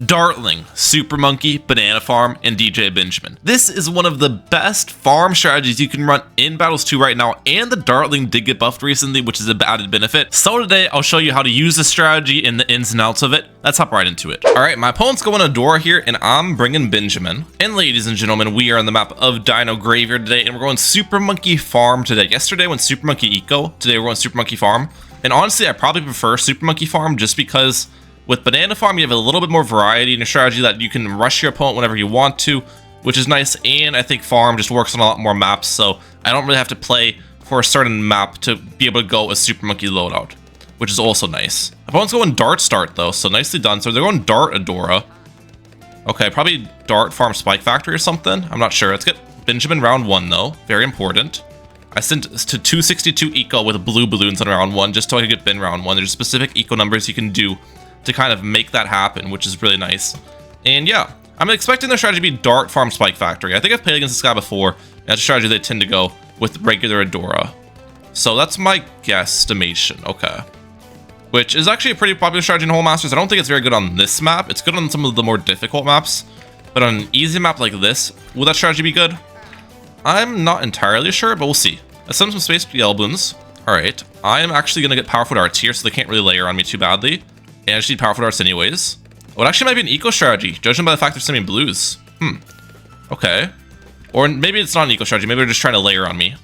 Dartling, Super Monkey, Banana Farm, and DJ Benjamin. This is one of the best farm strategies you can run in Battles 2 right now, and the Dartling did get buffed recently, which is an added benefit. So today, I'll show you how to use the strategy and the ins and outs of it. Let's hop right into it. Alright, my opponent's going Adora here, and I'm bringing Benjamin. And ladies and gentlemen, we are on the map of Dino Graveyard today, and we're going Super Monkey Farm today. Yesterday went Super Monkey Eco, today we're going Super Monkey Farm. And honestly, I probably prefer Super Monkey Farm just because with Banana Farm, you have a little bit more variety in your strategy that you can rush your opponent whenever you want to, which is nice, and I think Farm just works on a lot more maps, so I don't really have to play for a certain map to be able to go a Super Monkey loadout, which is also nice. Opponent's going Dart Start, though, so nicely done. So they're going Dart Adora. Okay, probably Dart Farm Spike Factory or something. I'm not sure. Let's get Benjamin round 1, though. Very important. I sent to 262 eco with blue balloons on round 1, just so I could get Ben round 1. There's specific eco numbers you can do to kind of make that happen, which is really nice. And yeah, I'm expecting their strategy to be Dart Farm Spike Factory. I think I've played against this guy before, and that's a strategy they tend to go with regular Adora. So that's my guesstimation, okay. Which is actually a pretty popular strategy in Hole Masters. I don't think it's very good on this map. It's good on some of the more difficult maps, but on an easy map like this, will that strategy be good? I'm not entirely sure, but we'll see. I sent some space yellow balloons. Alright, I am actually going to get powerful darts here, so they can't really layer on me too badly. And I just need powerful darts anyways. Well, it actually might be an eco strategy, judging by the fact they're sending blues. Okay. Or maybe it's not an eco strategy. Maybe they're just trying to layer on me.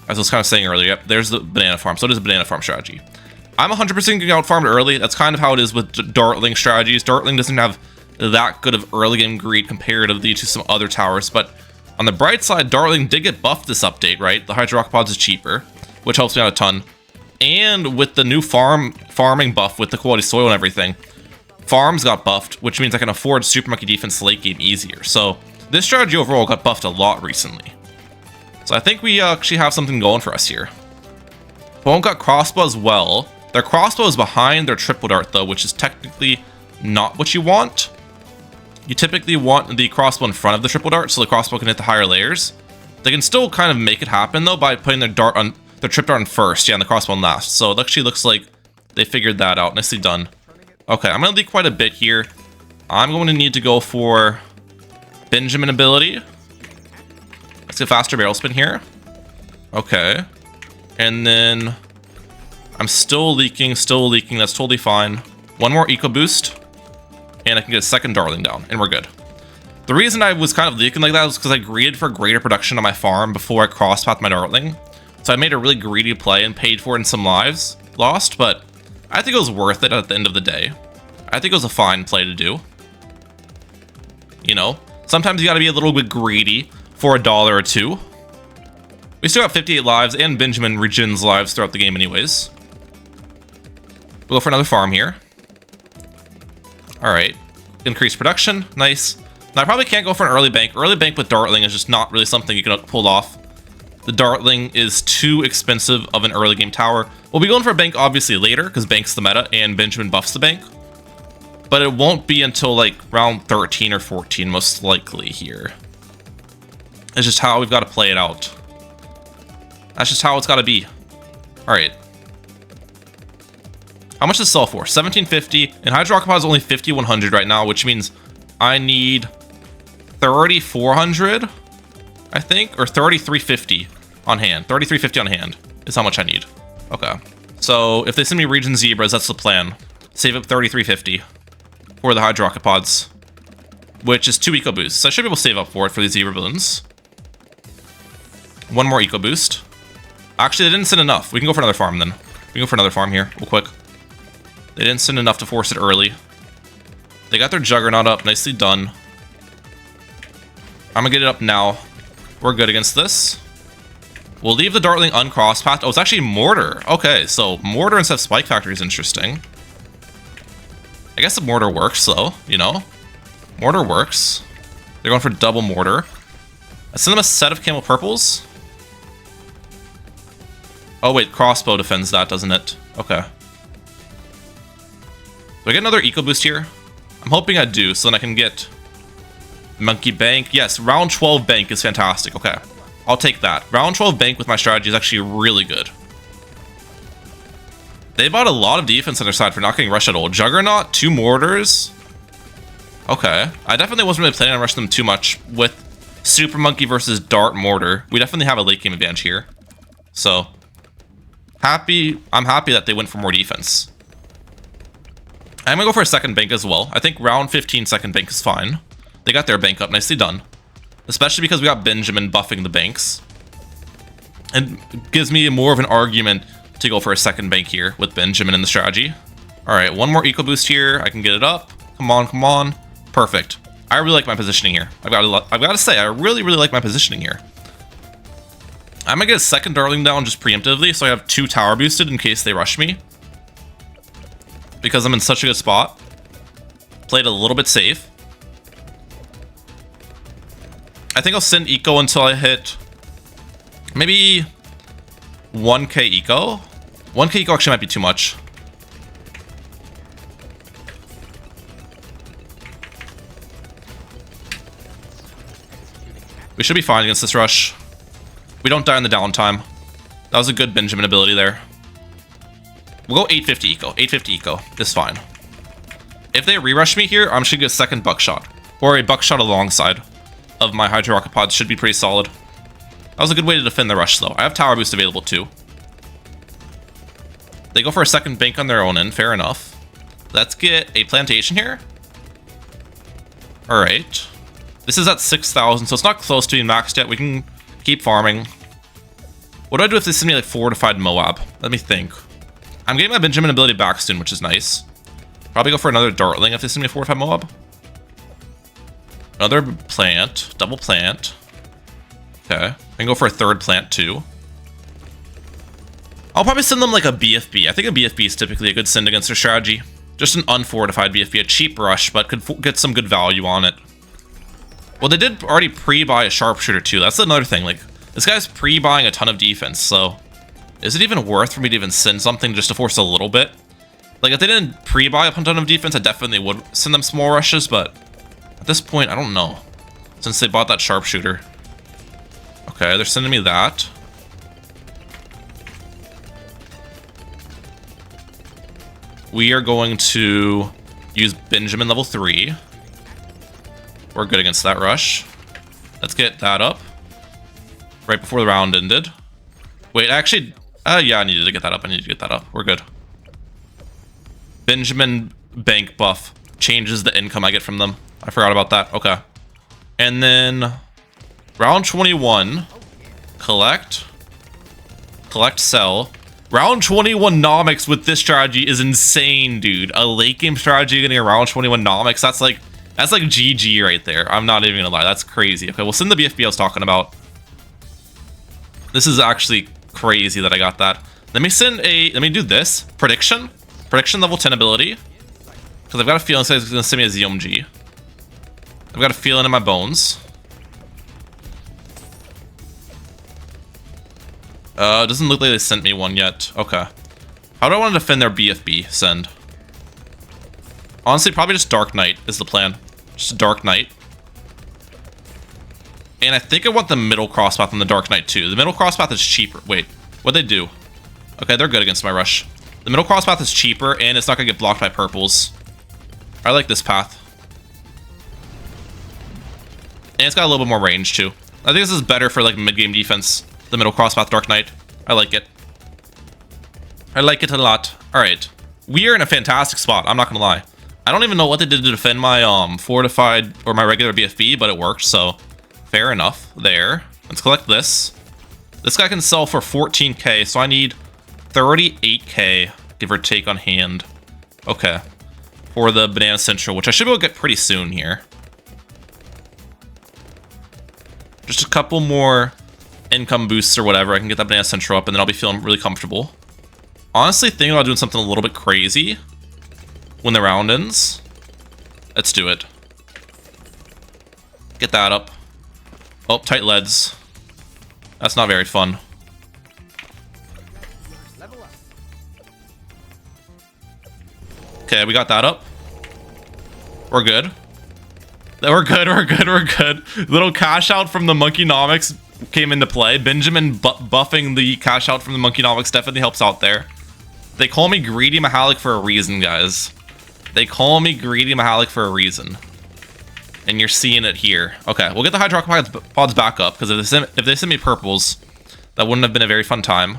As I was kind of saying earlier, yep, there's the Banana Farm. So it is a Banana Farm strategy. I'm 100% getting out farmed early. That's kind of how it is with Dartling strategies. Dartling doesn't have that good of early game greed comparatively to some other towers. But on the bright side, Dartling did get buffed this update, right? The Hydropods is cheaper, which helps me out a ton. And with the new farming buff with the quality soil and everything, farms got buffed, which means I can afford Super Monkey defense late game easier. So this strategy overall got buffed a lot recently. So I think we actually have something going for us here. Opponent got crossbow as well. Their crossbow is behind their triple dart though, which is technically not what you want. You typically want the crossbow in front of the triple dart so the crossbow can hit the higher layers. They can still kind of make it happen though by putting their dart on their trip dart on first, yeah, and the crossbow on last. So it actually looks like they figured that out. Nicely done. Okay, I'm going to leak quite a bit here. I'm going to need to go for Benjamin ability. Let's get faster barrel spin here. Okay. And then I'm still leaking. That's totally fine. One more eco boost. And I can get a second Dartling down, and we're good. The reason I was kind of leaking like that was because I greeded for greater production on my farm before I cross-pathed my Dartling. So I made a really greedy play and paid for it in some lives lost, but I think it was worth it at the end of the day. I think it was a fine play to do. You know, sometimes you gotta be a little bit greedy for $1 or $2. We still have 58 lives, and Benjamin regens lives throughout the game anyways. We'll go for another farm here. Alright, increased production, nice. Now I probably can't go for an early bank. Early bank with Dartling is just not really something you can pull off. The Dartling is too expensive of an early game tower. We'll be going for a bank obviously later because bank's the meta and Benjamin buffs the bank. But it won't be until like round 13 or 14 most likely here. It's just how we've got to play it out. That's just how it's got to be. Alright. How much does it sell for? 1750, and Hydropods is only 5100 right now, which means I need 3400. I think, or 3350 on hand. 3350 on hand is how much I need. Okay. So if they send me Region Zebras, that's the plan. Save up 3350 for the Hydropods, which is 2 eco boosts. So I should be able to save up for it for these Zebra balloons. One more eco boost. Actually, they didn't send enough. We can go for another farm then. We can go for another farm here real quick. They didn't send enough to force it early. They got their Juggernaut up. Nicely done. I'm gonna get it up now. We're good against this. We'll leave the Dartling uncrossed path. Oh, it's actually Mortar. Okay, so Mortar instead of Spike Factory is interesting. I guess the Mortar works, though, you know? Mortar works. They're going for double Mortar. I send them a set of Camel Purples. Oh, wait, Crossbow defends that, doesn't it? Okay. Do I get another Eco Boost here? I'm hoping I do, so then I can get Monkey Bank. Yes, round 12 Bank is fantastic. Okay, I'll take that. Round 12 Bank with my strategy is actually really good. They bought a lot of defense on their side for not getting rushed at all. Juggernaut, 2 mortars. Okay. I definitely wasn't really planning on rushing them too much with Super Monkey versus Dart Mortar. We definitely have a late game advantage here. So, I'm happy that they went for more defense. I'm gonna go for a second bank as well. I think round 15 second bank is fine. They got their bank up, nicely done. Especially because we got Benjamin buffing the banks. It gives me more of an argument to go for a second bank here with Benjamin in the strategy. Alright, one more eco boost here. I can get it up. Come on, come on. Perfect. I really like my positioning here. I've got to say, I really like my positioning here. I'm gonna get a second Dartling down just preemptively, so I have 2 tower boosted in case they rush me. Because I'm in such a good spot. Played a little bit safe. I think I'll send eco until I hit maybe 1k eco. 1k eco actually might be too much. We should be fine against this rush. We don't die in the downtime. That was a good Benjamin ability there. We'll go 850 eco. 850 eco. It's fine. If they re-rush me here, I'm just gonna get a second buckshot. Or a buckshot alongside of my Hydro Rocket Pods should be pretty solid. That was a good way to defend the rush though. I have tower boost available too. They go for a second bank on their own end. Fair enough. Let's get a plantation here. Alright. This is at 6,000, so it's not close to being maxed yet. We can keep farming. What do I do if they send me like fortified Moab? Let me think. I'm getting my Benjamin ability back soon, which is nice. Probably go for another Dartling if they send me a fortified Moab. Another plant. Double plant. Okay. I can go for a third plant too. I'll probably send them like a BFB. I think a BFB is typically a good send against their strategy. Just an unfortified BFB, a cheap rush, but could get some good value on it. Well, they did already pre-buy a sharpshooter too. That's another thing. Like, this guy's pre-buying a ton of defense, so is it even worth for me to even send something just to force a little bit? Like, if they didn't pre-buy a ton of defense, I definitely would send them small rushes, but at this point, I don't know. Since they bought that sharpshooter. Okay, they're sending me that. We are going to use Benjamin level 3. We're good against that rush. Let's get that up. Right before the round ended. Wait, actually, yeah, I needed to get that up. I needed to get that up. We're good. Benjamin bank buff changes the income I get from them. I forgot about that. Okay. And then round 21, collect, sell. Round 21 Nomics with this strategy is insane, dude. A late game strategy getting a round 21 Nomics, that's like GG right there. I'm not even gonna lie, that's crazy. Okay, we'll send the BFB I was talking about. This is actually crazy that I got that. Let me do this. Prediction level 10 ability. Because I've got a feeling it's gonna send me a ZMG. I've got a feeling in my bones. It doesn't look like they sent me one yet. Okay. How do I want to defend their BFB send? Honestly, probably just Dark Knight is the plan. Just Dark Knight. And I think I want the middle crosspath on the Dark Knight too. The middle crosspath is cheaper. Wait, what'd they do? Okay, they're good against my rush. The middle crosspath is cheaper and it's not gonna get blocked by purples. I like this path. And it's got a little bit more range too. I think this is better for like mid-game defense. The middle crosspath Dark Knight. I like it. I like it a lot. Alright. We are in a fantastic spot, I'm not gonna lie. I don't even know what they did to defend my fortified or my regular BFB, but it worked, so fair enough there. Let's collect this. This guy can sell for 14k, so I need 38k, give or take, on hand. Okay. For the Banana Central, which I should be able to get pretty soon here. Just a couple more income boosts or whatever. I can get that Banana Central up, and then I'll be feeling really comfortable. Honestly, thinking about doing something a little bit crazy when the round ends. Let's do it. Get that up. Oh, tight leads. That's not very fun. Okay, we got that up. We're good. We're good. Little cash out from the Monkeynomics came into play. Benjamin buffing the cash out from the Monkeynomics definitely helps out there. They call me Greedy Mehalic for a reason, guys. They call me Greedy Mehalic for a reason. And you're seeing it here. Okay, we'll get the hydropods back up, because if they send me purples, that wouldn't have been a very fun time.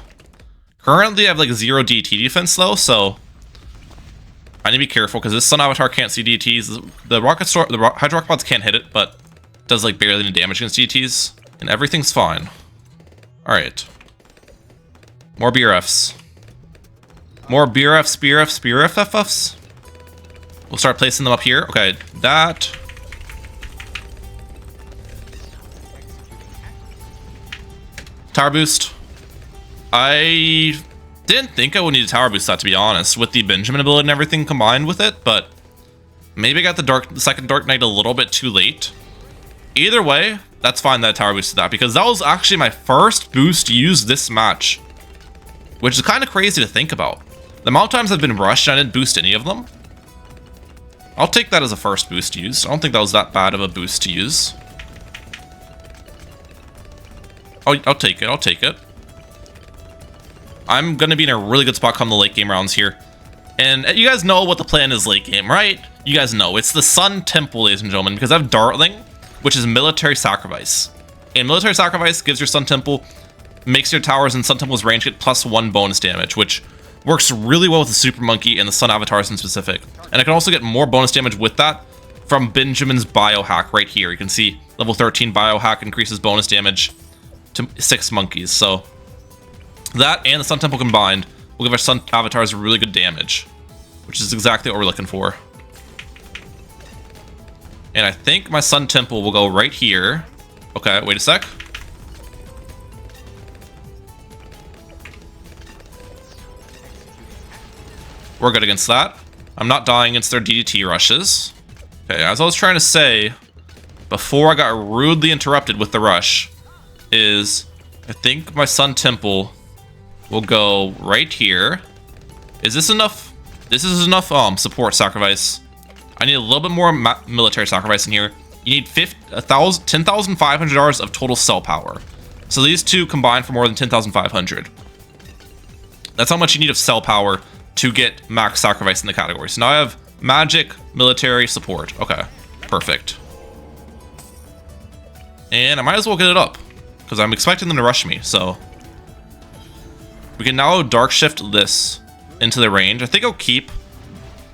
Currently, I have like 0 DT defense though, so I need to be careful, because this Sun Avatar can't see DTs. The hydropods can't hit it, but it does like barely any damage against DTs, and everything's fine. Alright. More BRFs. More BRFs, BRFs. We'll start placing them up here. Okay, that. Tower boost. I didn't think I would need a tower boost that, to be honest, with the Benjamin ability and everything combined with it, but maybe I got the second Dark Knight a little bit too late. Either way, that's fine that I tower boosted that, because that was actually my first boost used this match, which is kind of crazy to think about. The amount of times I've been rushed and I didn't boost any of them. I'll take that as a first boost used. I don't think that was that bad of a boost to use. I'll take it, I'll take it. I'm gonna be in a really good spot come the late game rounds here. And you guys know what the plan is late game, right? You guys know, it's the Sun Temple, ladies and gentlemen, because I have Dartling, which is military sacrifice. And military sacrifice gives your Sun Temple, makes your towers in Sun Temple's range get +1 bonus damage, which works really well with the Super Monkey and the Sun Avatars in specific. And I can also get more bonus damage with that from Benjamin's biohack right here. You can see level 13 biohack increases bonus damage to 6 monkeys. So that and the Sun Temple combined will give our Sun Avatars really good damage, which is exactly what we're looking for. And I think my Sun Temple will go right here. Okay, wait a sec. We're good against that. I'm not dying against their DDT rushes. Okay, as I was trying to say before I got rudely interrupted with the rush, is I think my Sun Temple will go right here. Is this enough? This is enough support sacrifice. I need a little bit more military sacrifice in here. You need $10,500 of total cell power. So these two combine for more than 10,500. That's how much you need of cell power to get max sacrifice in the category. So now I have magic, military, support. Okay, perfect. And I might as well get it up, because I'm expecting them to rush me, so we can now Dark Shift this into the range. I think I'll keep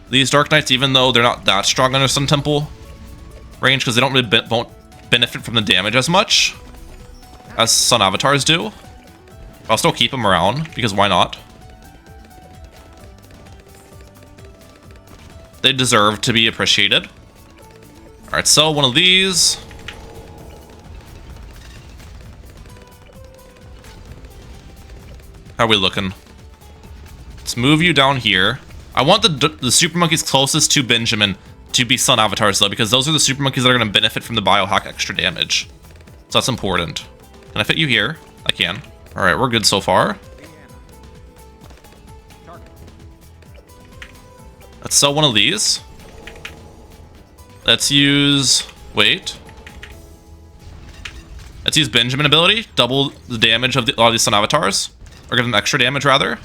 these Dark Knights, even though they're not that strong under Sun Temple range, because they don't really won't benefit from the damage as much as Sun Avatars do. I'll still keep them around, because why not? They deserve to be appreciated. Alright, so one of these. How are we looking? Let's move you down here. I want the Super Monkeys closest to Benjamin to be Sun Avatars, though, because those are the Super Monkeys that are going to benefit from the biohack extra damage. So that's important. Can I fit you here? I can. Alright, we're good so far. Let's sell one of these. Let's use... wait. Let's use Benjamin ability. Double the damage of a lot of these Sun Avatars. Or give them extra damage, rather.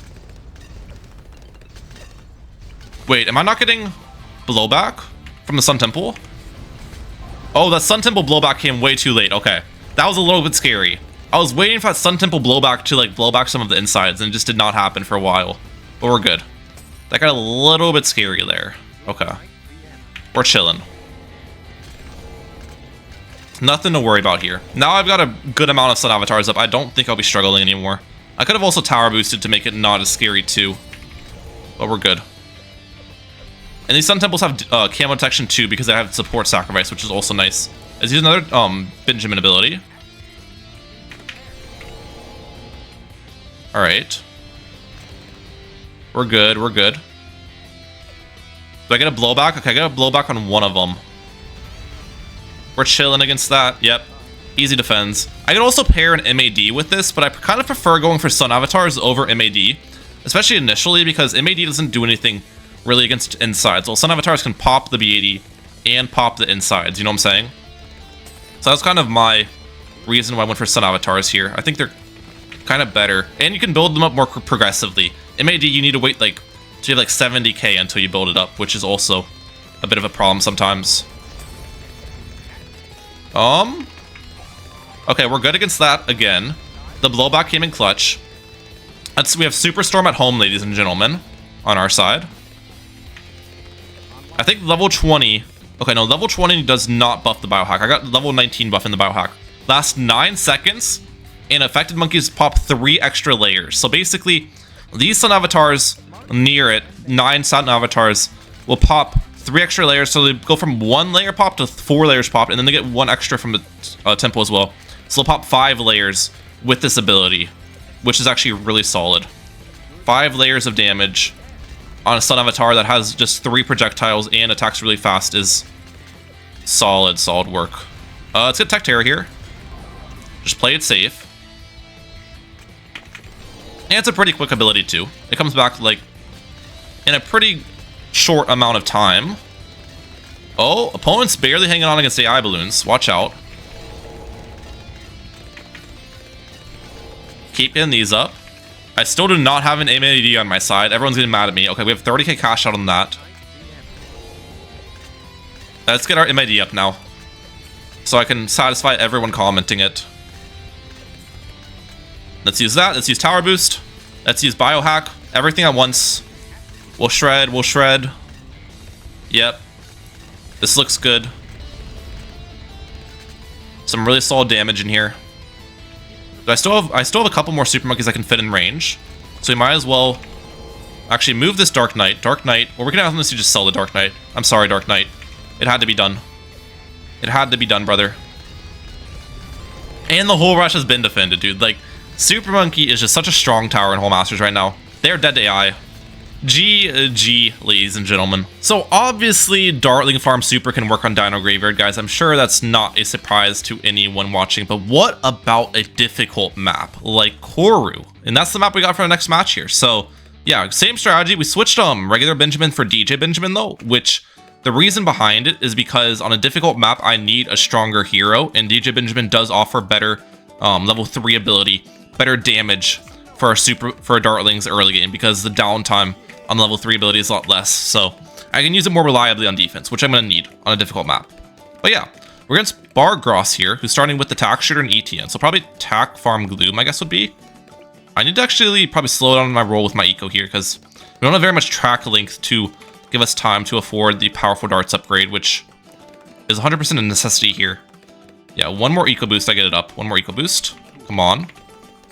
Wait, am I not getting blowback from the Sun Temple? Oh, that Sun Temple blowback came way too late. Okay. That was a little bit scary. I was waiting for that Sun Temple blowback to, like, blow back some of the insides, and it just did not happen for a while. But we're good. That got a little bit scary there. Okay. We're chilling. Nothing to worry about here. Now I've got a good amount of Sun Avatars up. I don't think I'll be struggling anymore. I could have also tower boosted to make it not as scary too. But we're good. And these Sun Temples have camo detection too, because they have support sacrifice, which is also nice. Let's use another Benjamin ability. Alright. We're good, we're good. Do I get a blowback? Okay, I got a blowback on one of them. We're chilling against that. Yep. Easy defends. I could also pair an MAD with this, but I kind of prefer going for Sun Avatars over MAD. Especially initially, because MAD doesn't do anything really against insides. Well, Sun Avatars can pop the B80 and pop the insides, you know what I'm saying? So that's kind of my reason why I went for Sun Avatars here. I think they're kind of better. And you can build them up more progressively. MAD, you need to wait like to like 70k until you build it up, which is also a bit of a problem sometimes. Okay, we're good against that again. The blowback came in clutch. We have Superstorm at home, ladies and gentlemen, on our side. I think level 20... Okay, no, level 20 does not buff the biohack. I got level 19 buff in the biohack. Last 9 seconds, and affected monkeys pop 3 extra layers. So basically, these sun avatars near it, 9 sun avatars, will pop 3 extra layers. So they go from 1 layer pop to 4 layers popped, and then they get 1 extra from the tempo as well. So they'll pop 5 layers with this ability, which is actually really solid. 5 layers of damage on a sun avatar that has just 3 projectiles and attacks really fast is solid work. Let's get Tech Terror here. Just play it safe. And it's a pretty quick ability too. It comes back like in a pretty short amount of time. Oh, opponent's barely hanging on against AI balloons. Watch out. Keep getting these up. I still do not have an AMAD on my side. Everyone's getting mad at me. Okay, we have 30k cash out on that. Let's get our MID up now, so I can satisfy everyone commenting it. Let's use that. Let's use Tower Boost. Let's use Biohack. Everything at once. We'll shred. We'll shred. Yep. This looks good. Some really solid damage in here. But I still have a couple more Super Monkeys that can fit in range, so we might as well actually move this Dark Knight. Dark Knight. Or we can honestly just sell the Dark Knight. I'm sorry, Dark Knight. It had to be done. It had to be done, brother. And the whole rush has been defended, dude. Like, Super Monkey is just such a strong tower in Whole Masters right now. They're dead to AI. GG, ladies and gentlemen. So obviously, Dartling Farm Super can work on Dino Graveyard, guys. I'm sure that's not a surprise to anyone watching. But what about a difficult map like Koru? And that's the map we got for the next match here. So yeah, same strategy. We switched regular Benjamin for DJ Benjamin though, which the reason behind it is because on a difficult map, I need a stronger hero, and DJ Benjamin does offer better level 3 ability, better damage for our Dartlings early game, because the downtime on level 3 ability is a lot less, so I can use it more reliably on defense, which I'm going to need on a difficult map. But yeah, we're against Bargross here, who's starting with the Tack Shooter and ETN, so probably Tack Farm Gloom, I guess would be. I need to actually probably slow down my roll with my eco here, because we don't have very much track length to give us time to afford the powerful darts upgrade, which is 100% a necessity here. Yeah, one more eco boost, I get it up. One more eco boost. Come on.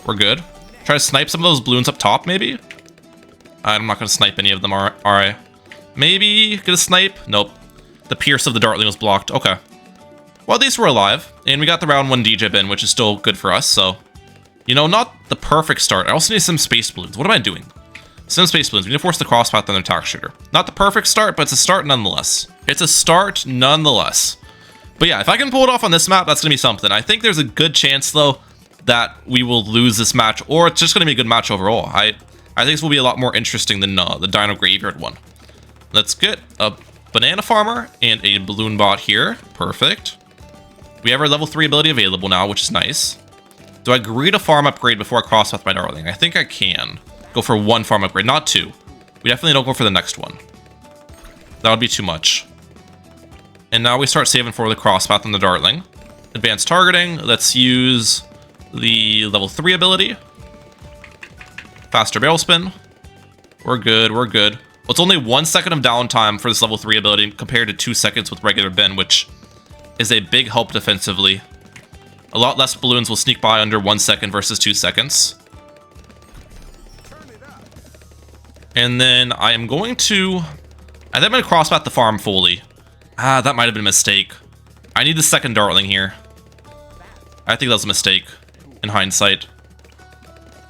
We're good. Try to snipe some of those balloons up top, maybe? I'm not going to snipe any of them, alright. Maybe get a snipe? Nope. The pierce of the Dartling was blocked. Okay. Well, at least we're alive. And we got the round 1 DJ bin, which is still good for us, so... You know, not the perfect start. I also need some space balloons. What am I doing? Some space balloons. We need to force the crosspath on their Tack Shooter. Not the perfect start, but it's a start nonetheless. It's a start nonetheless. But yeah, if I can pull it off on this map, that's going to be something. I think there's a good chance, though, that we will lose this match, or it's just going to be a good match overall. I think this will be a lot more interesting than the Dino Graveyard one. Let's get a Banana Farmer and a Balloon Bot here. Perfect. We have our level 3 ability available now, which is nice. Do I agree to farm upgrade before I crosspath my Dartling? I think I can. Go for 1 farm upgrade, not 2. We definitely don't go for the next one. That would be too much. And now we start saving for the crosspath on the Dartling. Advanced targeting. Let's use the level 3 ability. Faster barrel spin. We're good, we're good. Well, it's only 1 second of downtime for this level 3 ability compared to 2 seconds with regular bin, which is a big help defensively. A lot less balloons will sneak by under 1 second versus 2 seconds. And then I am going to... I think I'm going to crosspath the farm fully. Ah, that might have been a mistake. I need the second Dartling here. I think that was a mistake in hindsight.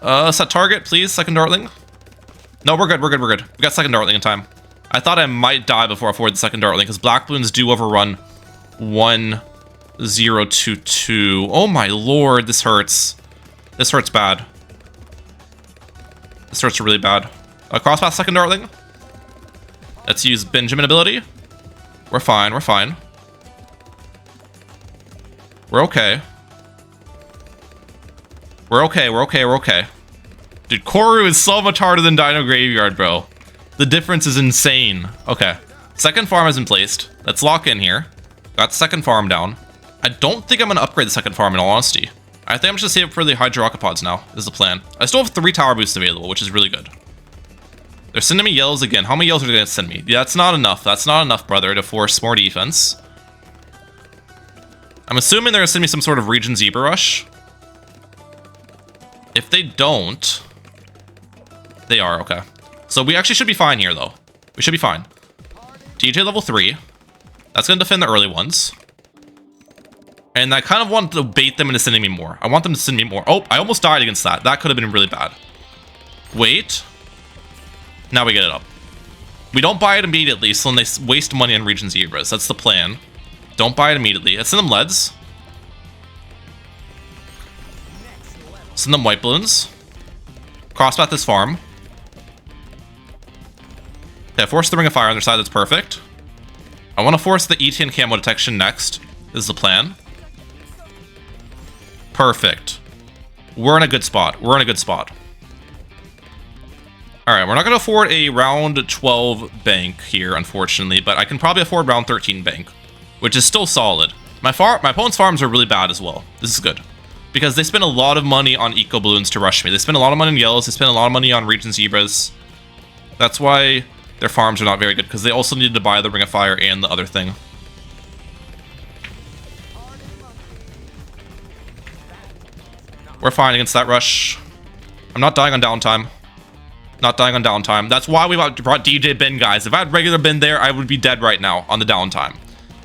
Set target, please, second Dartling. No, we're good, we're good, we're good. We got second Dartling in time. I thought I might die before I afford the second Dartling, because black balloons do overrun 1022. Oh my lord, this hurts. This hurts bad. This hurts really bad. Crosspath second Dartling. Let's use Benjamin ability. We're fine, we're fine. We're okay. We're okay, we're okay, we're okay. Dude, Koru is so much harder than Dino Graveyard, bro. The difference is insane. Okay. Second farm has been placed. Let's lock in here. Got second farm down. I don't think I'm going to upgrade the second farm in all honesty. I think I'm just going to save it for the hydrocopods now, is the plan. I still have 3 tower boosts available, which is really good. They're sending me yellows again. How many yellows are they going to send me? Yeah, that's not enough. That's not enough, brother, to force more defense. I'm assuming they're going to send me some sort of region zebra rush. If they don't... They are, okay. So we actually should be fine here, though. We should be fine. DJ level 3. That's going to defend the early ones. And I kind of want to bait them into sending me more. I want them to send me more. Oh, I almost died against that. That could have been really bad. Wait. Now we get it up. We don't buy it immediately, so then they waste money on region zebras. That's the plan. Don't buy it immediately. Let's send them leads. Send them white balloons. Crosspath this farm. Okay, force the ring of fire on their side. That's perfect. I want to force the ETN camo detection next. This is the plan. Perfect. We're in a good spot. We're in a good spot. Alright, we're not going to afford a round 12 bank here, unfortunately, but I can probably afford round 13 bank, which is still solid. My opponent's farms are really bad as well. This is good. Because they spend a lot of money on eco balloons to rush me. They spend a lot of money on yellows. They spend a lot of money on region zebras. That's why their farms are not very good, because they also needed to buy the ring of fire and the other thing. We're fine against that rush. I'm not dying on downtime. Not dying on downtime. That's why we brought DJ bin, guys. If I had regular bin there, I would be dead right now on the downtime.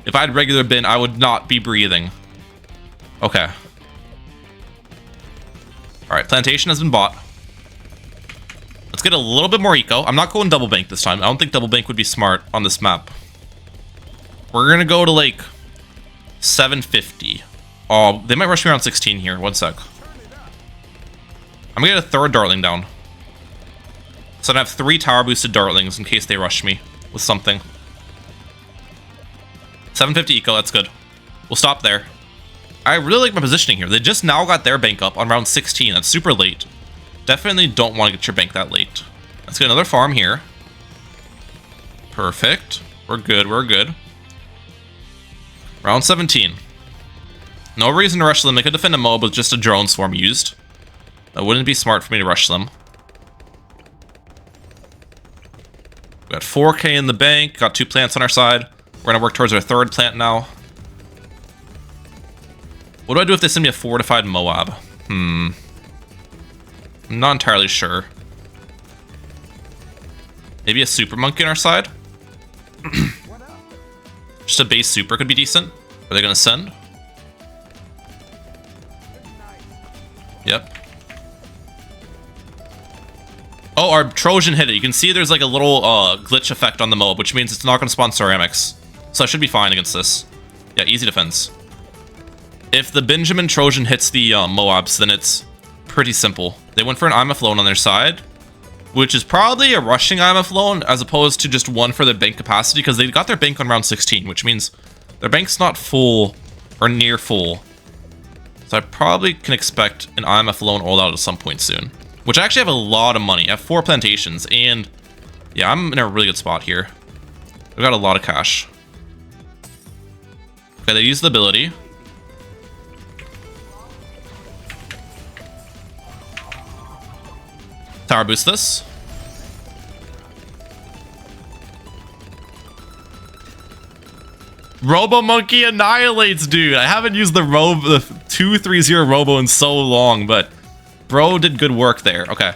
If I had regular bin, I would not be breathing. Okay. Alright, plantation has been bought. Let's get a little bit more eco. I'm not going double bank this time. I don't think double bank would be smart on this map. We're gonna go to like 750. Oh, they might rush me around 16 here. One sec. I'm gonna get a third Dartling down. So I have 3 tower boosted Dartlings in case they rush me with something. 750 eco, that's good. We'll stop there. I really like my positioning here. They just now got their bank up on round 16. That's super late. Definitely don't want to get your bank that late. Let's get another farm here. Perfect. We're good, we're good. Round 17. No reason to rush them. They could defend a mob with just a drone swarm used. That wouldn't be smart for me to rush them. We got 4k in the bank. Got 2 plants on our side. We're going to work towards our 3rd plant now. What do I do if they send me a fortified Moab? I'm not entirely sure. Maybe a super monkey on our side? Just a base super could be decent. Are they going to send? Yep. Oh, our Trojan hit it. You can see there's like a little glitch effect on the mob, which means it's not going to spawn ceramics. So I should be fine against this. Yeah, easy defense. If the Benjamin Trojan hits the Moabs, then it's pretty simple. They went for an IMF loan on their side, which is probably a rushing IMF loan as opposed to just one for their bank capacity, because they got their bank on round 16, which means their bank's not full or near full. So I probably can expect an IMF loan all out at some point soon. Which I actually have a lot of money. I have 4 plantations, and yeah, I'm in a really good spot here. I've got a lot of cash. Okay, they use the ability. Tower boost this. Robo Monkey annihilates, dude. I haven't used the 230 Robo in so long, but bro did good work there. Okay.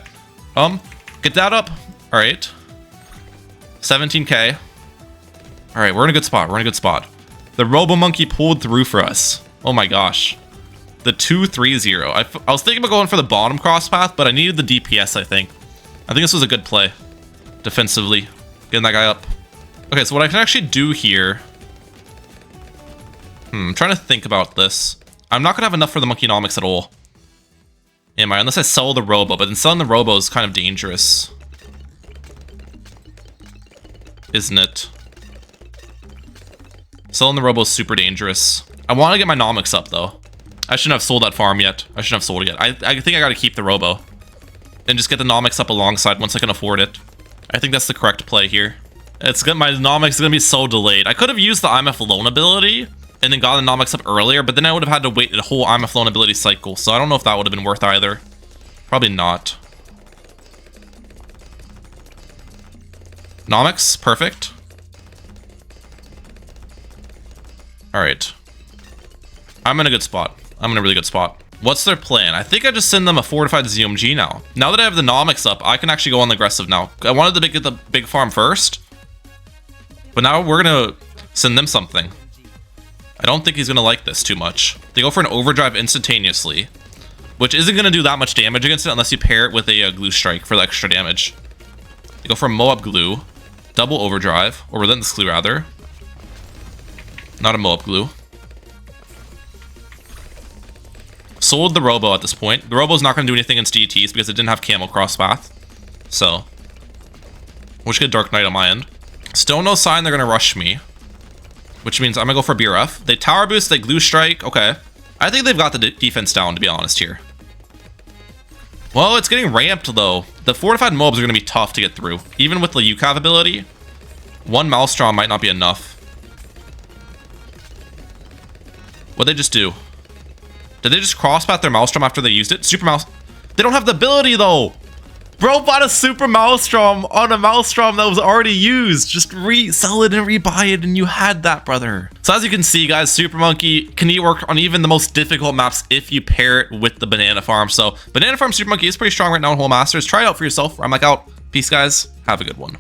Get that up. All right. 17k. All right, we're in a good spot. We're in a good spot. The Robo Monkey pulled through for us. Oh my gosh. The 230. I was thinking about going for the bottom cross path, but I needed the DPS, I think. I think this was a good play. Defensively. Getting that guy up. Okay, so what I can actually do here... I'm trying to think about this. I'm not going to have enough for the Monkeynomics at all. Am I? Unless I sell the Robo, but then selling the Robo is kind of dangerous. Isn't it? Selling the Robo is super dangerous. I want to get my Nomics up, though. I shouldn't have sold that farm yet. I shouldn't have sold it yet. I think I got to keep the Robo. And just get the Nomics up alongside once I can afford it. I think that's the correct play here. It's good. My Nomics is going to be so delayed. I could have used the IMF loan ability, and then got the Nomics up earlier, but then I would have had to wait a whole I'm a Flown ability cycle, so I don't know if that would have been worth either. Probably not. Nomics, perfect. Alright. I'm in a good spot. I'm in a really good spot. What's their plan? I think I just send them a fortified ZMG now. Now that I have the Nomics up, I can actually go on the aggressive now. I wanted to get the big farm first, but now we're gonna send them something. I don't think he's gonna like this too much. They go for an overdrive instantaneously, which isn't gonna do that much damage against it unless you pair it with a glue strike for the extra damage. They go for a Moab glue, double overdrive, or relentless glue rather. Not a Moab glue. Sold the Robo at this point. The Robo's not going to do anything against DTs because it didn't have Camel Crosspath. So, we'll just get Dark Knight on my end. Still no sign they're going to rush me, which means I'm going to go for BRF. They Tower Boost, they Glue Strike. Okay. I think they've got the defense down, to be honest here. Well, it's getting ramped, though. The fortified mobs are going to be tough to get through. Even with the UCAV ability, one Maelstrom might not be enough. What'd they just do? Did they just crosspath their Maelstrom after they used it? Super Maelstrom. They don't have the ability, though. Bro bought a Super Maelstrom on a Maelstrom that was already used. Just resell it and rebuy it, and you had that, brother. So as you can see, guys, Super Monkey can work on even the most difficult maps if you pair it with the Banana Farm. So Banana Farm Super Monkey is pretty strong right now in Whole Masters. Try it out for yourself. I'm like out. Peace, guys. Have a good one.